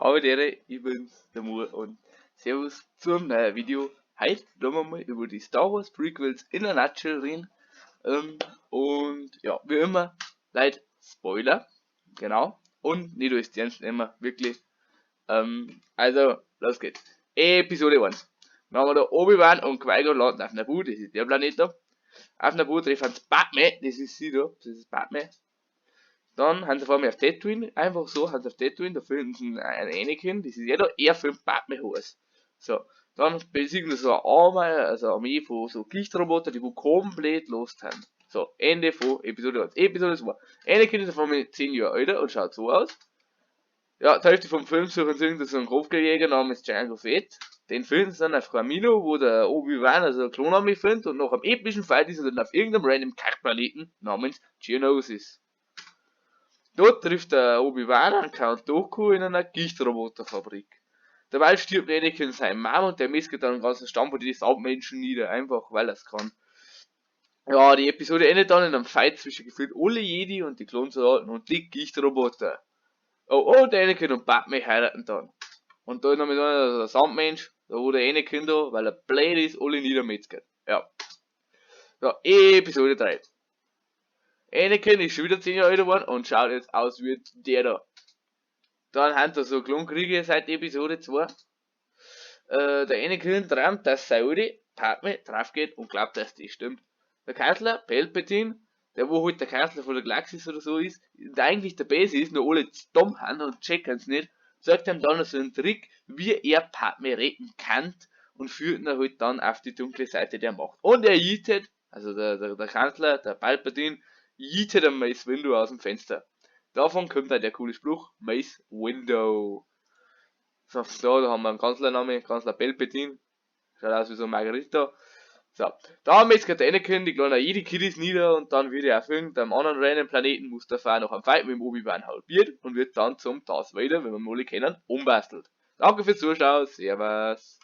Hallo, ich bin's, der Mur und Servus zum neuen Video. Heute wollen wir mal über die Star Wars Prequels in a nutshell reden. Und ja, wie immer, Leute, Spoiler, genau. Und nicht alles ernst nehmen, wirklich. Also, los geht's. Episode 1. Dann haben wir da Obi-Wan und Qui-Gon landen auf Naboo, das ist der Planet da. Auf Naboo treffen sie Padme, das ist sie da, das ist Padme. Dann haben sie vor allem auf Tatooine, einfach so, haben sie auf Tatooine, da finden sie einen Anakin, das ist ja da eher für Padme Horse. So, dann besiegen sie so eine Armee von so Gichtroboter, die wo komplett lost haben. So, Ende von Episode 1. Episode 2. Anakin ist auf einmal 10 Jahre älter und schaut so aus. Ja, die Hälfte vom Film suchen sie irgendeinen so einen Kopfgeldjäger namens Django Fett. Den finden sie dann auf Kamino, wo der Obi-Wan, also eine Klonarmee findet, und nach einem epischen Fight ist er dann auf irgendeinem random Kackplaneten namens Geonosis. Dort trifft der Obi-Wan an Count Dooku in einer Gichtroboterfabrik. Dabei stirbt Anakin sein Mom und der mäskelt dann den ganzen Stamm von den Sandmenschen nieder, einfach weil er es kann. Ja, die Episode endet dann in einem Fight zwischen gefühlt alle Jedi und die Klonsoldaten und die Gichtroboter. Oh, der Anakin und Padme heiraten dann. Und da ist noch mit einer der Sandmensch, da wo der Anakin da, weil er blöd ist, alle niedermetzelt. Ja. Ja, Episode 3. Anakin ist schon wieder 10 Jahre alt geworden und schaut jetzt aus wie der da. Dann haben wir so Klonkriege seit Episode 2. Der Anakin träumt, dass seine alte Padme drauf geht und glaubt, dass das stimmt. Der Kanzler, Palpatine, der wo halt der Kanzler von der Galaxis oder so ist, der eigentlich der Base ist, nur alle dumm haben und checken's nicht, sagt ihm dann so einen Trick, wie er Padme retten kann und führt ihn halt dann auf die dunkle Seite der Macht. Und er jietet, also der Kanzler, der Palpatine, jietet am Mace Windu aus dem Fenster. Davon kommt dann der coole Spruch, Mace Window. So, da haben wir einen Kanzlernamen, Kanzler Palpatine. Schaut aus wie so Margarita. So, da metzelt der Anakin die kleinen Jedi-Kiddies nieder und dann wird er auf irgendeinem anderen random Planeten Mustafa noch am Fight mit dem Obi-Wan halbiert und wird dann zum Darth Vader, wenn wir ihn alle kennen, umbastelt. Danke fürs Zuschauen, Servus.